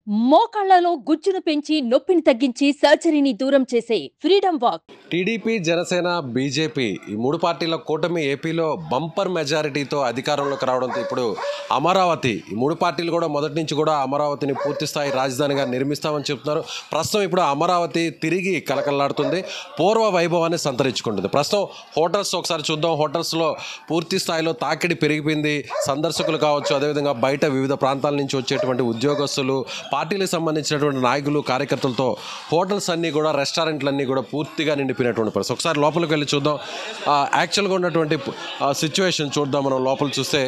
మోకాళ్లలో గుజ్జును పెంచి నొప్పిని తగ్గించి సర్జరీని దూరం చేసే freedom walk. TDP, Janasena, BJP ఈ మూడు పార్టీల కూటమి ఏపీలో బంపర్ మెజారిటీతో అధికారంలోకి రావడంతో ఇప్పుడు అమరావతి ఈ మూడు పార్టీలు కూడా మొదటి నుంచి కూడా అమరావతిని పూర్తిస్థాయి రాజధానిగా నిర్మిస్తామని చెప్తున్నారు. ప్రస్తుతం ఇప్పుడు అమరావతి తిరిగి కలకల్లాడుతుంది, పూర్వ వైభవాన్ని సంతరించుకుంటుంది. ప్రస్తుతం హోటల్స్ ఒకసారి చూద్దాం. హోటల్స్లో పూర్తి స్థాయిలో తాకిడి పెరిగిపోయింది. సందర్శకులు కావచ్చు, అదేవిధంగా బయట వివిధ ప్రాంతాల నుంచి వచ్చేటువంటి ఉద్యోగస్తులు, పార్టీలకు సంబంధించినటువంటి నాయకులు, కార్యకర్తలతో హోటల్స్ అన్నీ కూడా, రెస్టారెంట్లన్నీ కూడా పూర్తిగా నిండిపోయినటువంటి పరిస్థితి. ఒకసారి లోపలికి వెళ్ళి చూద్దాం. యాక్చువల్గా ఉన్నటువంటి సిచ్యువేషన్ చూద్దాం. మనం లోపల చూస్తే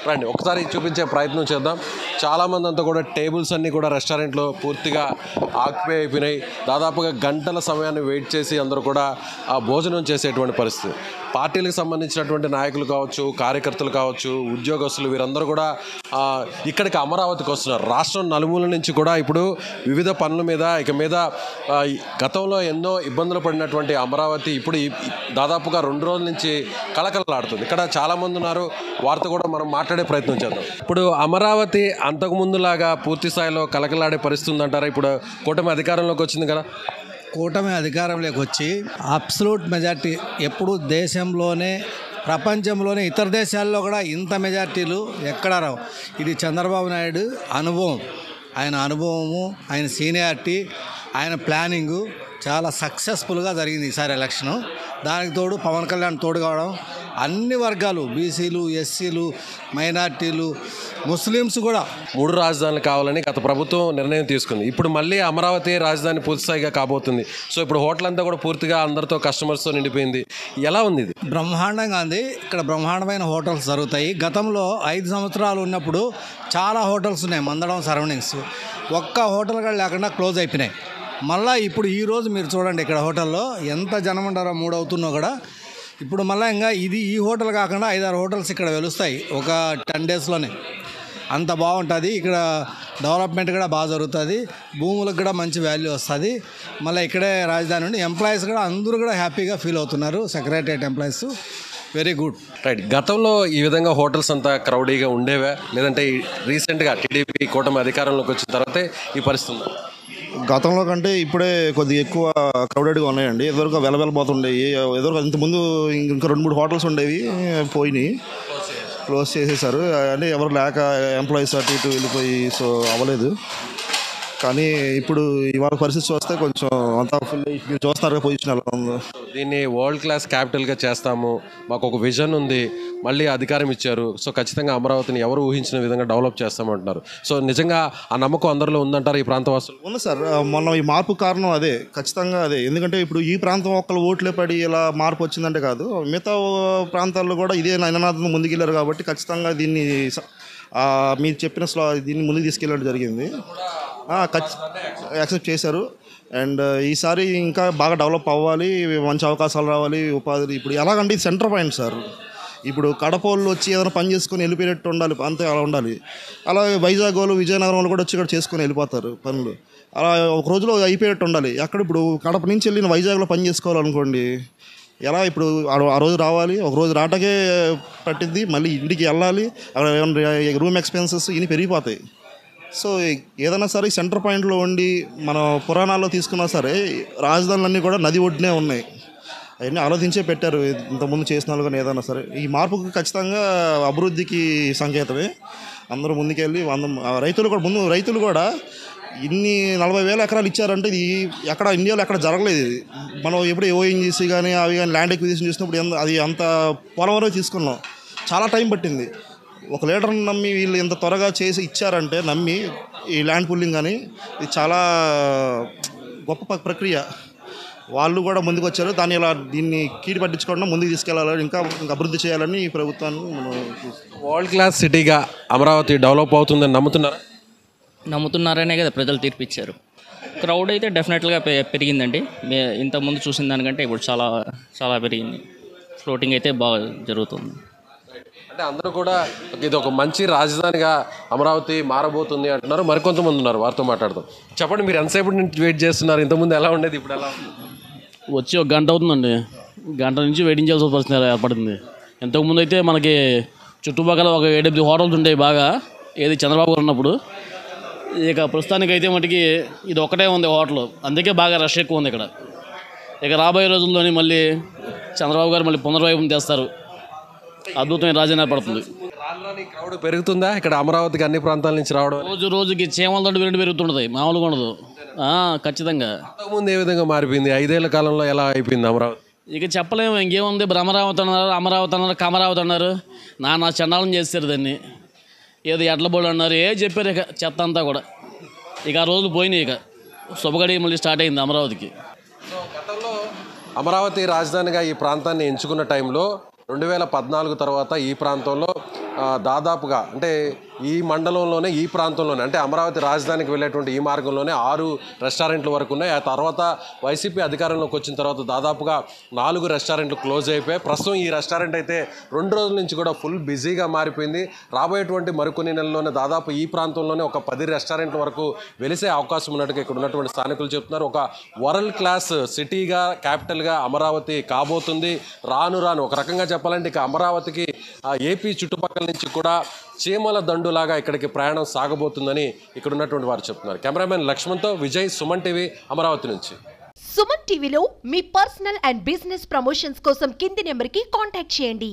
రండి, ఒకసారి చూపించే ప్రయత్నం చేద్దాం. చాలామంది అంతా కూడా టేబుల్స్ అన్నీ కూడా రెస్టారెంట్లో పూర్తిగా ఆక్యుపై అయిపోయినాయి. దాదాపుగా గంటల సమయాన్ని వెయిట్ చేసి అందరూ కూడా భోజనం చేసేటువంటి పరిస్థితి. పార్టీలకు సంబంధించినటువంటి నాయకులు కావచ్చు, కార్యకర్తలు కావచ్చు, ఉద్యోగస్తులు, వీరందరూ కూడా ఇక్కడికి అమరావతికి వస్తున్నారు. రాష్ట్రం నలుమూల నుంచి కూడా ఇప్పుడు వివిధ పనుల మీద గతంలో ఎన్నో ఇబ్బందులు పడినటువంటి అమరావతి ఇప్పుడు దాదాపుగా 2 రోజుల నుంచి కలకలలాడుతుంది. ఇక్కడ చాలామంది ఉన్నారు, వారితో కూడా మనం మాట్లాడే ప్రయత్నం చేద్దాం. ఇప్పుడు అమరావతి అంతకుముందులాగా పూర్తి స్థాయిలో కలకలాడే పరిస్థితి ఉందంటారా? ఇప్పుడు కూటమి అధికారంలోకి వచ్చింది కదా. కూటమి అధికారంలోకి వచ్చి అబ్సల్యూట్ మెజార్టీ ఎప్పుడు దేశంలోనే, ప్రపంచంలోనే, ఇతర దేశాల్లో కూడా ఇంత మెజార్టీలు ఎక్కడా రావు. ఇది చంద్రబాబు నాయుడు అనుభవం, ఆయన అనుభవము, ఆయన సీనియారిటీ, ఆయన ప్లానింగు చాలా సక్సెస్ఫుల్గా జరిగింది ఈసారి ఎలక్షను. దానికి తోడు పవన్ కళ్యాణ్ తోడు కావడం, అన్ని వర్గాలు, బీసీలు, ఎస్సీలు, మైనార్టీలు, ముస్లిమ్స్ కూడా 3 రాజధానులు కావాలని గత ప్రభుత్వం నిర్ణయం తీసుకుంది. ఇప్పుడు మళ్ళీ అమరావతి రాజధాని పూర్తిస్థాయిగా కాబోతుంది. సో ఇప్పుడు హోటల్ అంతా కూడా పూర్తిగా అందరితో, కస్టమర్స్తో నిండిపోయింది. ఎలా ఉంది ఇది? బ్రహ్మాండంగా ఉంది. ఇక్కడ బ్రహ్మాండమైన హోటల్స్ జరుగుతాయి. గతంలో 5 సంవత్సరాలు ఉన్నప్పుడు చాలా హోటల్స్ ఉన్నాయి మందడం సరౌండింగ్స్. ఒక్క హోటల్ కూడా లేకుండా క్లోజ్ అయిపోయినాయి. మళ్ళీ ఇప్పుడు ఈరోజు మీరు చూడండి, ఇక్కడ హోటల్లో ఎంత జనం ఉంటారో, 3 అవుతున్నా కూడా ఇప్పుడు మళ్ళీ ఇంకా ఈ హోటల్ కాకుండా 5-6 హోటల్స్ ఇక్కడ వెలుస్తాయి ఒక 10 డేస్లోనే. అంత బాగుంటుంది. ఇక్కడ డెవలప్మెంట్ కూడా బాగా జరుగుతుంది. భూములకు కూడా మంచి వాల్యూ వస్తుంది. మళ్ళీ ఇక్కడే రాజధాని ఉండి ఎంప్లాయీస్ కూడా అందరూ కూడా హ్యాపీగా ఫీల్ అవుతున్నారు. Secretariat employees very good. Right. గతంలో ఈ విధంగా హోటల్స్ అంతా క్రౌడీగా ఉండేవా, లేదంటే రీసెంట్గా టీడీపీ కూటమి అధికారంలోకి వచ్చిన తర్వాతే ఈ పరిస్థితి ఉందా? గతంలో కంటే ఇప్పుడే కొద్దిగా ఎక్కువ క్రౌడెడ్గా ఉన్నాయండి. ఎదురుగా వెలబెలబోతుండేవి. ఎదురుగా ఇంతకుముందు ఇంకా 2-3 హోటల్స్ ఉండేవి, పోయినాయి, క్లోజ్ చేసేసారు. అంటే ఎవరు లేక ఎంప్లాయీస్ అటు ఇటు వెళ్ళిపోయి, సో అవ్వలేదు. కానీ ఇప్పుడు ఇవాళ పరిస్థితి చూస్తే కొంచెం అంతా ఫుల్ మీరు చూస్తున్నారు పొజిషన్ ఎలా ఉందో. దీన్ని వరల్డ్ క్లాస్ క్యాపిటల్గా చేస్తాము, మాకు ఒక విజన్ ఉంది, మళ్ళీ అధికారం ఇచ్చారు, సో ఖచ్చితంగా అమరావతిని ఎవరు ఊహించిన విధంగా డెవలప్ చేస్తామంటున్నారు. సో నిజంగా ఆ నమ్మకం అందరిలో ఉందంటారు ఈ ప్రాంతవాసులు? ఉంది సార్. మొన్న ఈ మార్పు కారణం అదే, ఖచ్చితంగా అదే. ఎందుకంటే ఇప్పుడు ఈ ప్రాంతం ఒక్కరు ఓట్లే పడి ఇలా మార్పు వచ్చిందంటే కాదు, మిగతా ప్రాంతాల్లో కూడా ఇదే నినాదం ముందుకెళ్ళారు కాబట్టి ఖచ్చితంగా దీన్ని మీరు చెప్పిన దీన్ని ముందుకు తీసుకెళ్ళడం జరిగింది. యాక్సెప్ట్ చేశారు. అండ్ ఈసారి ఇంకా బాగా డెవలప్ అవ్వాలి, మంచి అవకాశాలు రావాలి, ఉపాధి. ఇప్పుడు ఎలాగంటే ఇది సెంటర్ పాయింట్ సార్. ఇప్పుడు కడప వాళ్ళు వచ్చి ఏదైనా పని చేసుకొని వెళ్ళిపోయేటట్టు ఉండాలి, అంతే అలా ఉండాలి. అలా వైజాగ్ వాళ్ళు, విజయనగరం వాళ్ళు కూడా వచ్చి ఇక్కడ చేసుకొని వెళ్ళిపోతారు పనులు. అలా ఒక రోజులో అయిపోయేటట్టు ఉండాలి. అక్కడ ఇప్పుడు కడప నుంచి వెళ్ళిన వైజాగ్లో పని చేసుకోవాలనుకోండి, ఎలా ఇప్పుడు ఆ రోజు రావాలి, ఒక రోజు రావటాకే పట్టిద్ది, మళ్ళీ ఇంటికి వెళ్ళాలి, అక్కడ ఏమైనా రూమ్ ఎక్స్పెన్సెస్ ఇవి పెరిగిపోతాయి. సో ఏదైనా సరే సెంటర్ పాయింట్లో ఉండి మనం పురాణాల్లో తీసుకున్నా సరే రాజధానులన్నీ కూడా నది ఒడ్డునే ఉన్నాయి. అవన్నీ ఆలోచించే పెట్టారు ఇంతకుముందు చేసిన వాళ్ళు. కానీ ఏదైనా సరే ఈ మార్పుకు ఖచ్చితంగా అభివృద్ధికి సంకేతమే. అందరూ ముందుకెళ్ళి రైతులు కూడా ఇన్ని 40,000 ఎకరాలు ఇచ్చారంటే ఇది ఎక్కడ ఇండియాలో ఎక్కడ జరగలేదు. ఇది మనం ఎప్పుడు ఓఎన్జీసీ కానీ అవి కానీ ల్యాండ్ ఎక్విజిషన్ చేసినప్పుడు అది అంత పోలవరం తీసుకున్నాం, చాలా టైం పట్టింది. ఒక లీడర్ని నమ్మి వీళ్ళు ఇంత త్వరగా చేసి ఇచ్చారంటే, నమ్మి ఈ ల్యాండ్ పుల్లింగ్ అని, ఇది చాలా గొప్ప ప్రక్రియ. వాళ్ళు కూడా ముందుకు వచ్చారు. దీన్ని కీడి పట్టించుకోవడం, ముందుకు తీసుకెళ్లాలని, ఇంకా అభివృద్ధి చేయాలని ఈ ప్రభుత్వాన్ని మనం వరల్డ్ క్లాస్ సిటీగా అమరావతి డెవలప్ అవుతుందని నమ్ముతున్నారనే కదా ప్రజలు తీర్పిచ్చారు. క్రౌడ్ అయితే డెఫినెట్గా పెరిగిందండి. ఇంతకుముందు చూసిన దానికంటే ఇప్పుడు చాలా చాలా పెరిగింది. ఫ్లోటింగ్ అయితే బాగా జరుగుతుంది. అంటే అందరూ కూడా ఇది ఒక మంచి రాజధానిగా అమరావతి మారబోతుంది అంటున్నారు. మరికొంతమంది ఉన్నారు, వారితో మాట్లాడదాం. చెప్పండి, మీరు ఎంతసేపు నుంచి వెయిట్ చేస్తున్నారు? ఇంతకుముందు ఎలా ఉండేది, ఇప్పుడు ఎలా? వచ్చి 1 గంట అవుతుందండి. గంట నుంచి వెయిటింగ్ చేయాల్సిన పరిస్థితి ఏర్పడింది. ఇంతకుముందు అయితే మనకి చుట్టుపక్కల ఒక 7-8 హోటల్స్ ఉండేవి బాగా, ఏది చంద్రబాబు గారు ఉన్నప్పుడు. ఇక ప్రస్తుతానికి అయితే మటుకి ఇది ఒకటే ఉంది హోటల్, అందుకే బాగా రష్ ఎక్కువ ఉంది ఇక్కడ. ఇక రాబోయే రోజుల్లోని మళ్ళీ చంద్రబాబు గారు మళ్ళీ పునర్వైభవం తెస్తారు, అద్భుతమైన రాజధాని పడుతుంది. రాళ్ళని క్రౌడ్ పెరుగుతుందా ఇక్కడ అమరావతికి అన్ని ప్రాంతాల నుంచి రావడం? రోజుకి చీమల దండు రెండు పెరుగుతుంటుంది, మామూలుగా ఉండదు. ఖచ్చితంగా. అంతకుముందు ఏ విధంగా మారిపోయింది, 5 ఏళ్ల కాలంలో ఎలా అయిపోయింది అమరావతి? ఇక చెప్పలేము, ఇంకేముంది. అమరావతి అన్నారు, అమరావతి అన్నారు, కమరావతి అన్నారు, నా చండాలం చేస్తారు దాన్ని. ఏదో ఎడ్ల బోర్డు అన్నారు, చెప్పారు. ఇక చెత్త అంతా కూడా ఇక ఆ రోజులు పోయినాయి. ఇక శుభగడి మళ్ళీ స్టార్ట్ అయింది అమరావతికి. సో గతంలో అమరావతి రాజధానిగా ఈ ప్రాంతాన్ని ఎంచుకున్న టైంలో 2014 తర్వాత ఈ ప్రాంతంలో దాదాపుగా అంటే ఈ మండలంలోనే ఈ ప్రాంతంలోనే అంటే అమరావతి రాజధానికి వెళ్ళేటువంటి ఈ మార్గంలోనే 6 రెస్టారెంట్ల వరకు ఉన్నాయి. ఆ తర్వాత వైసీపీ అధికారంలోకి వచ్చిన తర్వాత దాదాపుగా 4 రెస్టారెంట్లు క్లోజ్ అయిపోయాయి. ప్రస్తుతం ఈ రెస్టారెంట్ అయితే 2 రోజుల నుంచి కూడా ఫుల్ బిజీగా మారిపోయింది. రాబోయేటువంటి మరికొన్ని నెలల్లోనే దాదాపు ఈ ప్రాంతంలోనే ఒక 10 రెస్టారెంట్ల వరకు వెలిసే అవకాశం ఉన్నట్టుగా ఇక్కడ ఉన్నటువంటి స్థానికులు చెప్తున్నారు. ఒక వరల్డ్ క్లాస్ సిటీగా, క్యాపిటల్గా అమరావతి కాబోతుంది. రాను ఒక రకంగా చెప్పాలంటే ఇక అమరావతికి ఏపీ చుట్టుపక్కల నుంచి కూడా చీమల దండులాగా ఇక్కడికి ప్రయాణం సాగబోతుందని ఇక్కడ ఉన్నటువంటి వారు చెప్తున్నారు. కెమెరామెన్ లక్ష్మణ్తో విజయ్, సుమన్ టీవీ, అమరావతి నుంచి. సుమన్ టీవీలో మీ పర్సనల్ అండ్ బిజినెస్ ప్రమోషన్స్ కోసం కింది నెంబర్కి కాంటాక్ట్ చేయండి.